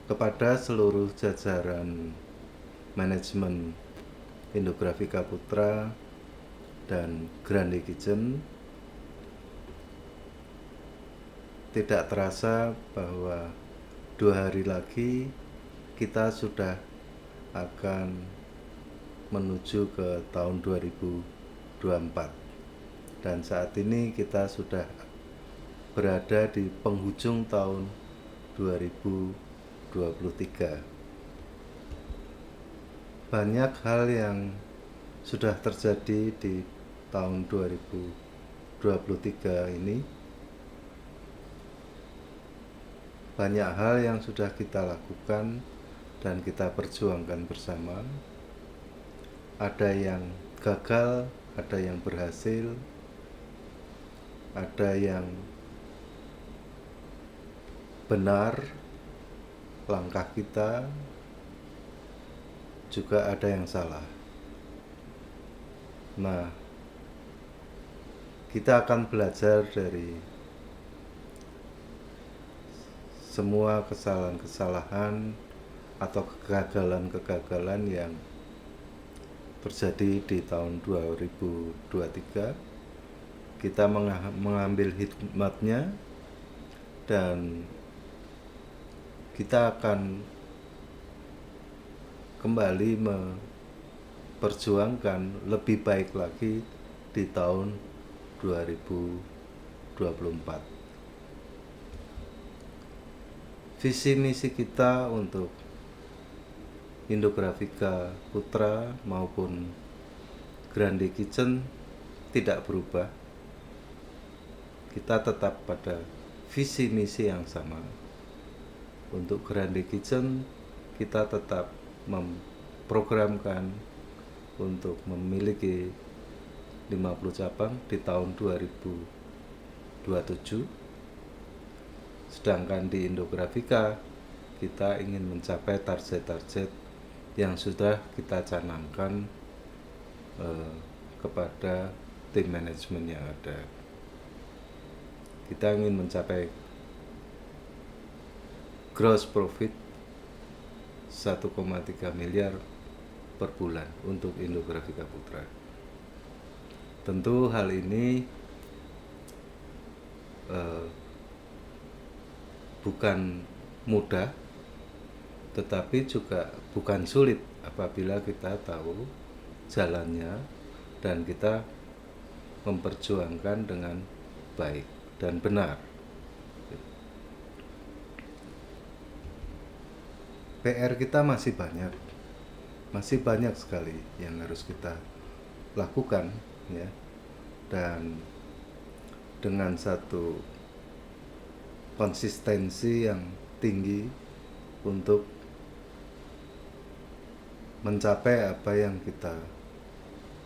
kepada seluruh jajaran manajemen Indografika Putra dan Grande Kitchen, tidak terasa bahwa 2 hari lagi kita sudah akan menuju ke tahun 2024, dan saat ini kita sudah berada di penghujung tahun 2023. Banyak hal yang sudah terjadi di tahun 2023 ini. Banyak hal yang sudah kita lakukan dan kita perjuangkan bersama. Ada yang gagal, ada yang berhasil, ada yang benar langkah kita, juga ada yang salah. Nah, kita akan belajar dari semua kesalahan-kesalahan atau kegagalan-kegagalan yang terjadi di tahun 2023. Kita mengambil hikmatnya dan kita akan kembali memperjuangkan lebih baik lagi di tahun 2024. Visi misi kita untuk Indografika Putra maupun Grande Kitchen tidak berubah. Kita tetap pada visi misi yang sama. Untuk Grande Kitchen, kita tetap memprogramkan untuk memiliki 50 cabang di tahun 2027. Sedangkan di Indografika, kita ingin mencapai target-target yang sudah kita canangkan kepada tim manajemen yang ada. Kita ingin mencapai gross profit 1,3 miliar per bulan untuk Indografika Putra. Tentu hal ini bukan mudah, tetapi juga bukan sulit apabila kita tahu jalannya dan kita memperjuangkan dengan baik dan benar. PR kita masih banyak sekali yang harus kita lakukan, ya. Dan dengan satu konsistensi yang tinggi untuk mencapai apa yang kita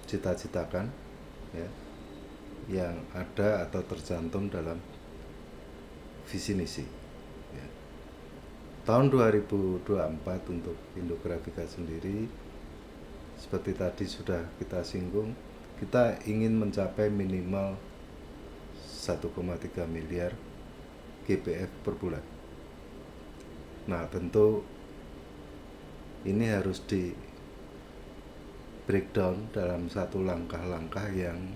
cita-citakan, ya, yang ada atau tercantum dalam visi misi, ya. Tahun 2024 untuk Indografika sendiri, seperti tadi sudah kita singgung, kita ingin mencapai minimal 1,3 miliar GPF per bulan. Nah, tentu ini harus di breakdown dalam satu langkah-langkah yang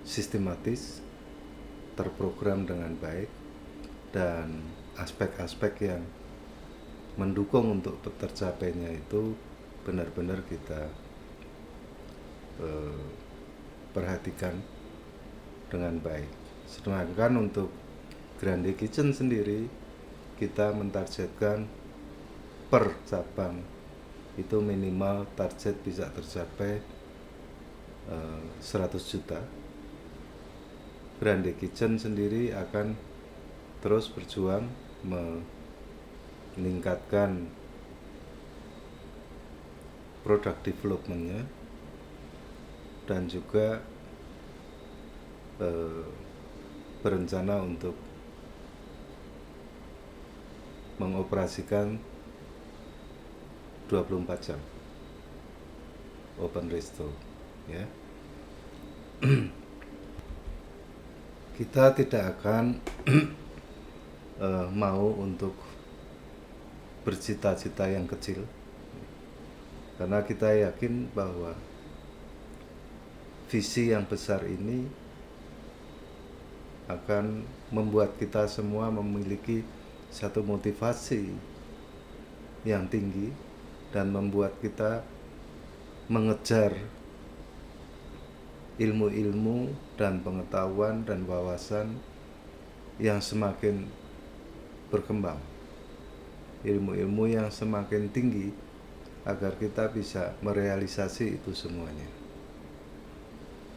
sistematis, terprogram dengan baik, dan aspek-aspek yang mendukung untuk tercapainya itu benar-benar kita perhatikan dengan baik. Sedangkan untuk Grande Kitchen sendiri, kita mentargetkan per cabang itu minimal target bisa tercapai 100 juta. Grande Kitchen sendiri akan terus berjuang meningkatkan product development-nya dan juga berencana untuk mengoperasikan 24 jam open resto, ya. Kita tidak akan mau untuk bercita-cita yang kecil, karena kita yakin bahwa visi yang besar ini akan membuat kita semua memiliki satu motivasi yang tinggi dan membuat kita mengejar ilmu-ilmu dan pengetahuan dan wawasan yang semakin berkembang, ilmu-ilmu yang semakin tinggi, agar kita bisa merealisasi itu semuanya.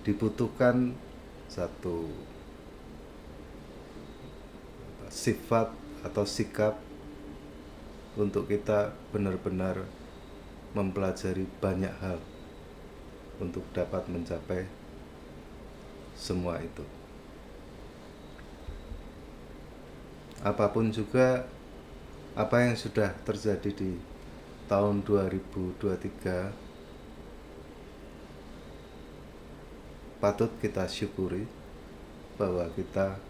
Dibutuhkan satu sifat atau sikap untuk kita benar-benar mempelajari banyak hal untuk dapat mencapai semua itu. Apapun juga apa yang sudah terjadi di tahun 2023 patut kita syukuri bahwa kita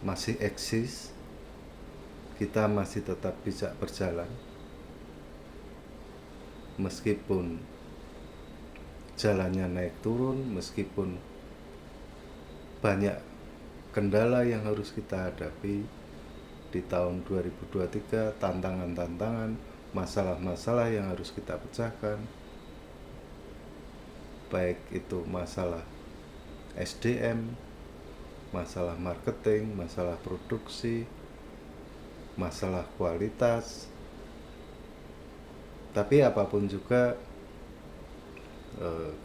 masih eksis, kita masih tetap bisa berjalan meskipun jalannya naik turun, meskipun banyak kendala yang harus kita hadapi di tahun 2023, tantangan-tantangan, masalah-masalah yang harus kita pecahkan, baik itu masalah SDM, masalah marketing, masalah produksi, masalah kualitas. Tapi apapun juga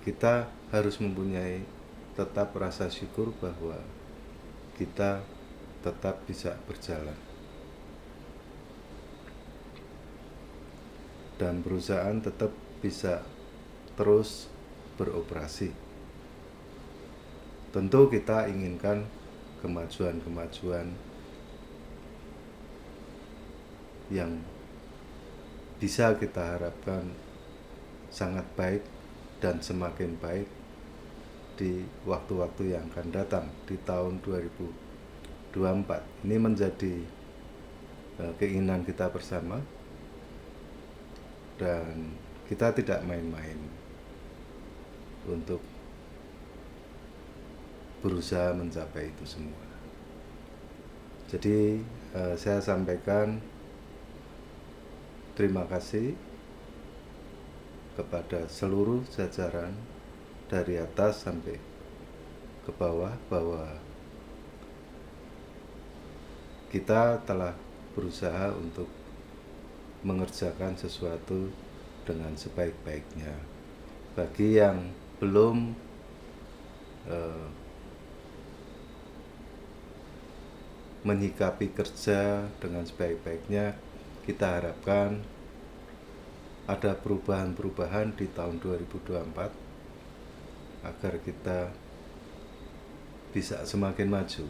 kita harus mempunyai tetap rasa syukur bahwa kita tetap bisa berjalan dan perusahaan tetap bisa terus beroperasi. Tentu kita inginkan kemajuan-kemajuan yang bisa kita harapkan sangat baik dan semakin baik di waktu-waktu yang akan datang di tahun 2024. Ini menjadi keinginan kita bersama dan kita tidak main-main untuk berusaha mencapai itu semua. Jadi saya sampaikan terima kasih kepada seluruh jajaran dari atas sampai ke bawah bahwa kita telah berusaha untuk mengerjakan sesuatu dengan sebaik-baiknya. Bagi yang belum menyikapi kerja dengan sebaik-baiknya, kita harapkan ada perubahan-perubahan di tahun 2024 agar kita bisa semakin maju.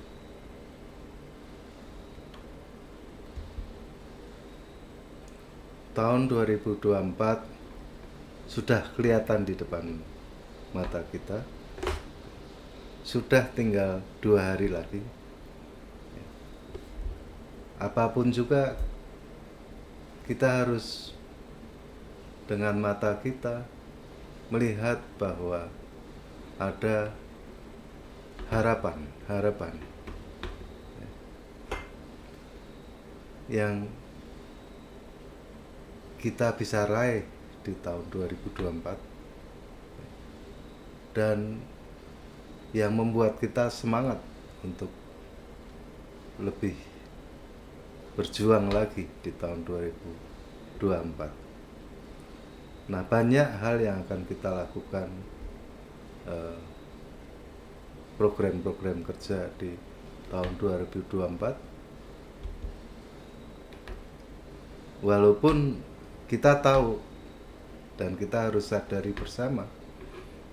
Tahun 2024 sudah kelihatan di depan mata kita. Sudah tinggal 2 hari lagi. Apapun juga kita harus dengan mata kita melihat bahwa ada harapan yang kita bisa raih di tahun 2024 dan yang membuat kita semangat untuk lebih berjuang lagi di tahun 2024. Nah, banyak hal yang akan kita lakukan, program-program kerja di tahun 2024. Walaupun kita tahu dan kita harus sadari bersama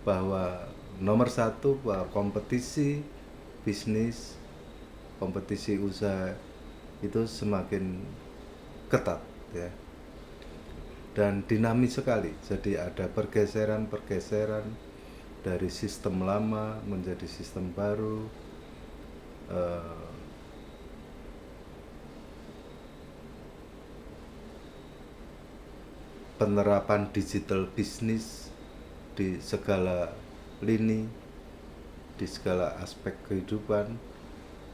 bahwa nomor satu bahwa kompetisi bisnis, kompetisi usaha itu semakin ketat ya, dan dinamis sekali. Jadi ada pergeseran dari sistem lama menjadi sistem baru, penerapan digital bisnis di segala lini, di segala aspek kehidupan,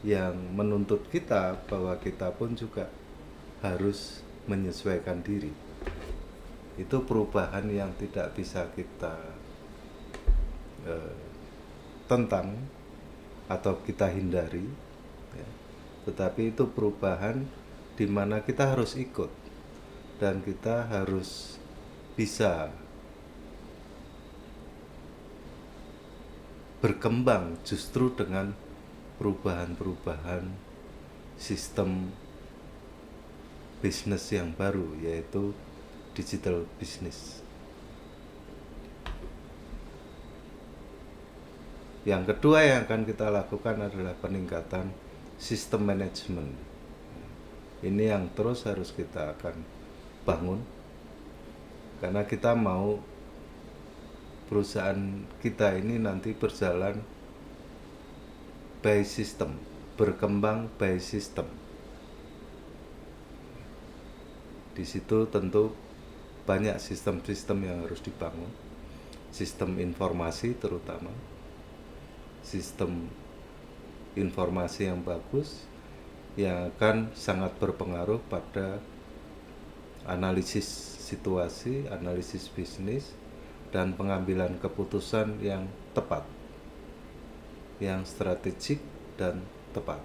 yang menuntut kita bahwa kita pun juga harus menyesuaikan diri. Itu perubahan yang tidak bisa kita tentang atau kita hindari, ya. Tetapi itu perubahan di mana kita harus ikut dan kita harus bisa berkembang justru dengan perubahan-perubahan sistem bisnis yang baru, yaitu digital business. Yang kedua yang akan kita lakukan adalah peningkatan sistem manajemen. Ini yang terus harus kita akan bangun, karena kita mau perusahaan kita ini nanti berjalan by system, berkembang by system. Di situ tentu banyak sistem-sistem yang harus dibangun, sistem informasi terutama, sistem informasi yang bagus yang akan sangat berpengaruh pada analisis situasi, analisis bisnis, dan pengambilan keputusan yang tepat, yang strategik dan tepat.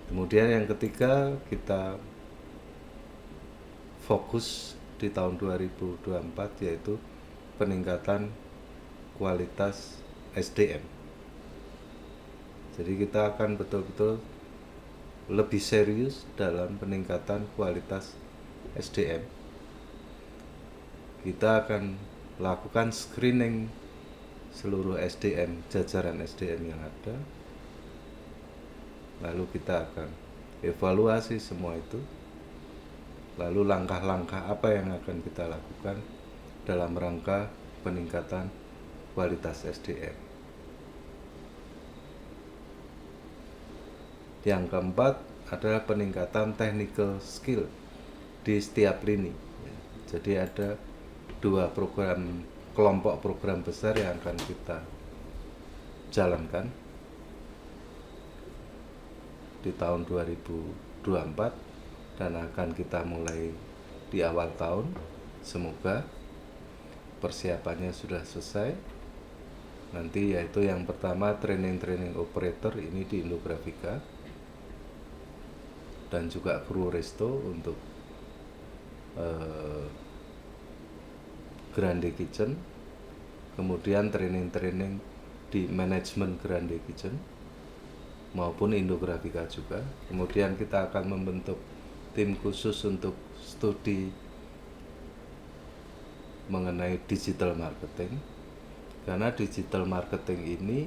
Kemudian yang ketiga, kita fokus di tahun 2024 yaitu peningkatan kualitas SDM. Jadi kita akan betul-betul lebih serius dalam peningkatan kualitas SDM. Kita akan lakukan screening seluruh SDM, jajaran SDM yang ada. Lalu kita akan evaluasi semua itu. Lalu langkah-langkah apa yang akan kita lakukan dalam rangka peningkatan kualitas SDM. Yang keempat adalah peningkatan technical skill di setiap lini. Jadi ada dua kelompok program besar yang akan kita jalankan di tahun 2024 dan akan kita mulai di awal tahun. Semoga persiapannya sudah selesai. Nanti yaitu yang pertama training operator ini di Indografika dan juga kru resto untuk Grande Kitchen. Kemudian training di manajemen Grande Kitchen maupun Indografika juga. Kemudian kita akan membentuk tim khusus untuk studi mengenai digital marketing, karena digital marketing ini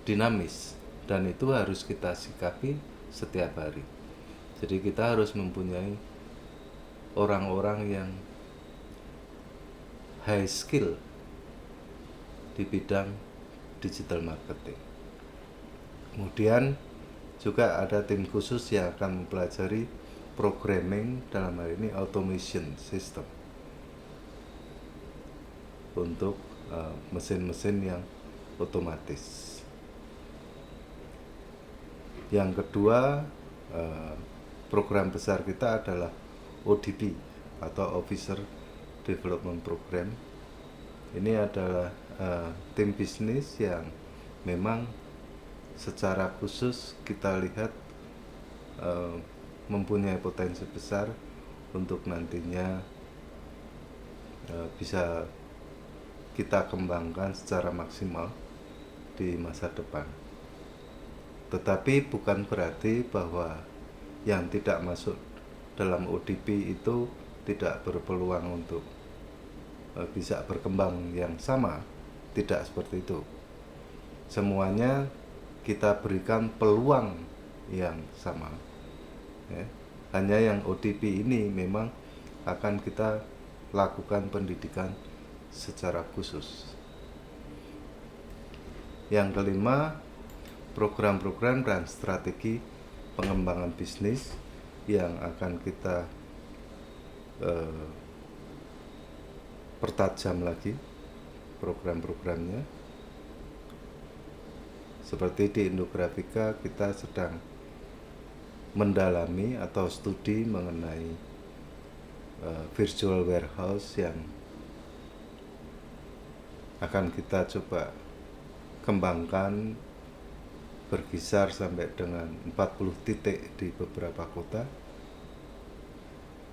dinamis dan itu harus kita sikapi setiap hari. Jadi kita harus mempunyai orang-orang yang high skill di bidang digital marketing. Kemudian juga ada tim khusus yang akan mempelajari programming, dalam hal ini automation system, untuk mesin-mesin yang otomatis. Yang kedua, program besar kita adalah ODP atau Officer Development Program. Ini adalah tim bisnis yang memang secara khusus kita lihat mempunyai potensi besar untuk nantinya bisa kita kembangkan secara maksimal di masa depan. Tetapi bukan berarti bahwa yang tidak masuk dalam ODP itu tidak berpeluang untuk bisa berkembang yang sama. Tidak seperti itu. Semuanya kita berikan peluang yang sama, ya. Hanya yang ODP ini memang akan kita lakukan pendidikan secara khusus. Yang kelima, program-program dan strategi pengembangan bisnis yang akan kita pertajam lagi program-programnya. Seperti di Indografika kita sedang mendalami atau studi mengenai virtual warehouse yang akan kita coba kembangkan, berkisar sampai dengan 40 titik di beberapa kota.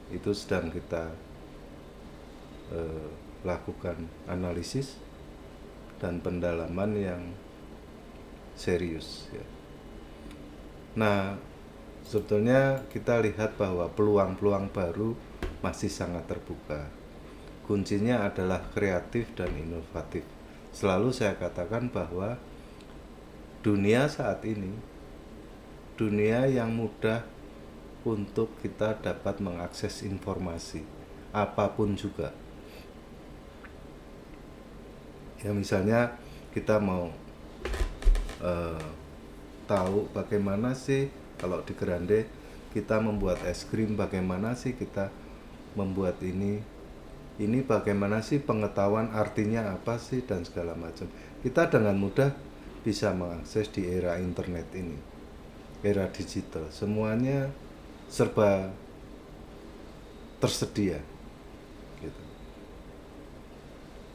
Itu sedang kita lakukan analisis dan pendalaman yang serius ya. Nah, sebetulnya kita lihat bahwa peluang-peluang baru masih sangat terbuka. Kuncinya adalah kreatif dan inovatif. Selalu saya katakan bahwa dunia saat ini, dunia yang mudah untuk kita dapat mengakses informasi, apapun juga. Ya misalnya kita mau tahu bagaimana sih kalau di Grande kita membuat es krim, bagaimana sih kita membuat ini bagaimana sih pengetahuan artinya apa sih dan segala macam. Kita dengan mudah bisa mengakses di era internet ini, era digital, semuanya serba tersedia gitu.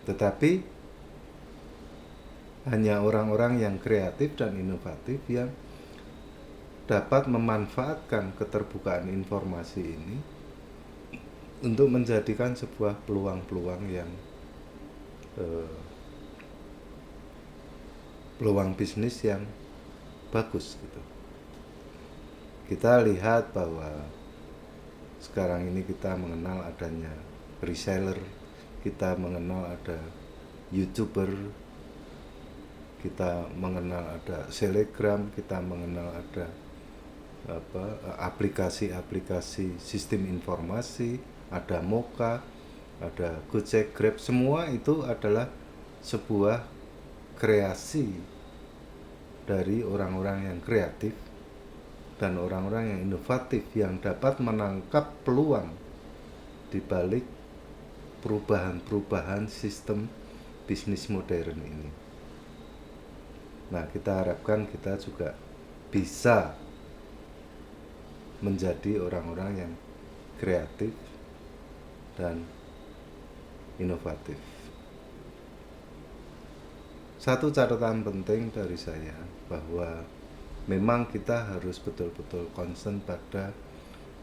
Tetapi hanya orang-orang yang kreatif dan inovatif yang dapat memanfaatkan keterbukaan informasi ini untuk menjadikan sebuah peluang-peluang yang peluang bisnis yang bagus gitu. Kita lihat bahwa sekarang ini kita mengenal adanya reseller, kita mengenal ada YouTuber, kita mengenal ada Telegram, kita mengenal ada aplikasi-aplikasi sistem informasi, ada Moka, ada Gojek, Grab, semua itu adalah sebuah kreasi dari orang-orang yang kreatif dan orang-orang yang inovatif yang dapat menangkap peluang di balik perubahan-perubahan sistem bisnis modern ini. Nah, kita harapkan kita juga bisa menjadi orang-orang yang kreatif dan inovatif. Satu catatan penting dari saya bahwa memang kita harus betul-betul concern pada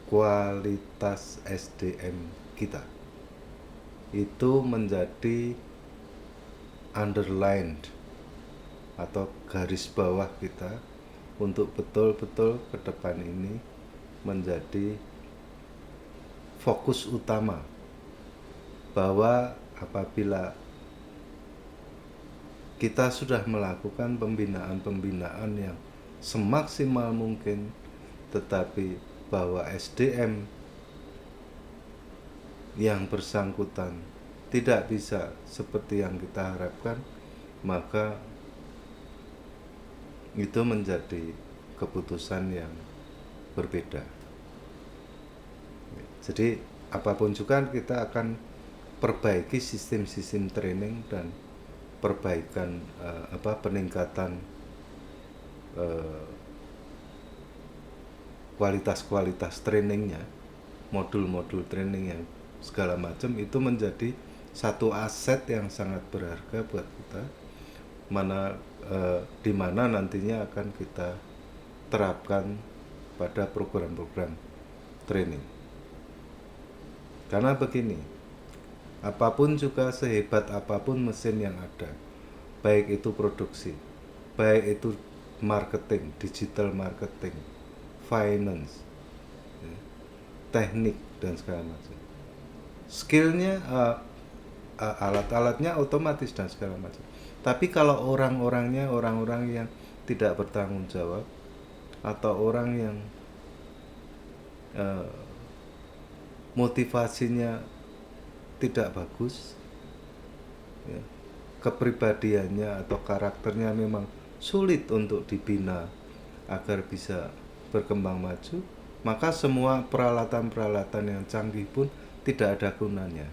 kualitas SDM kita. Itu menjadi underlined atau garis bawah kita untuk betul-betul ke depan ini menjadi fokus utama, bahwa apabila kita sudah melakukan pembinaan yang semaksimal mungkin, tetapi bahwa SDM yang bersangkutan tidak bisa seperti yang kita harapkan, maka itu menjadi keputusan yang berbeda. Jadi apapun juga kita akan perbaiki sistem-sistem training dan perbaikan peningkatan kualitas trainingnya, modul-modul training yang segala macam itu menjadi satu aset yang sangat berharga buat kita, di mana nantinya akan kita terapkan pada program-program training. Karena begini, apapun juga, sehebat apapun mesin yang ada, baik itu produksi, baik itu marketing, digital marketing, finance, teknik dan segala macam, skillnya, alat-alatnya otomatis dan segala macam. Tapi kalau orang-orangnya orang-orang yang tidak bertanggung jawab, atau orang yang motivasinya tidak bagus, ya, kepribadiannya atau karakternya memang sulit untuk dibina agar bisa berkembang maju, maka semua peralatan-peralatan yang canggih pun tidak ada gunanya.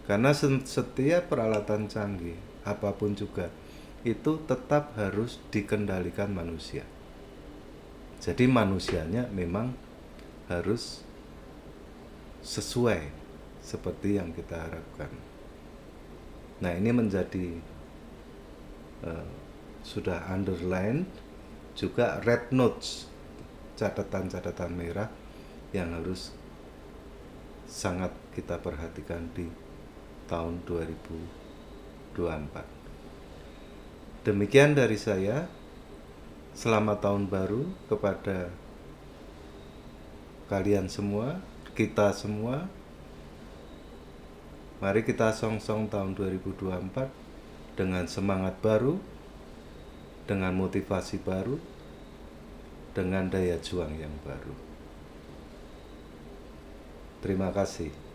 Karena setiap peralatan canggih apapun juga itu tetap harus dikendalikan manusia. Jadi manusianya memang harus sesuai seperti yang kita harapkan. Nah, ini menjadi sudah underline, juga red notes, catatan-catatan merah yang harus sangat kita perhatikan di tahun 2024. Demikian dari saya. Selamat tahun baru kepada kalian semua, kita semua. Mari kita song-song tahun 2024 dengan semangat baru, dengan motivasi baru, dengan daya juang yang baru. Terima kasih.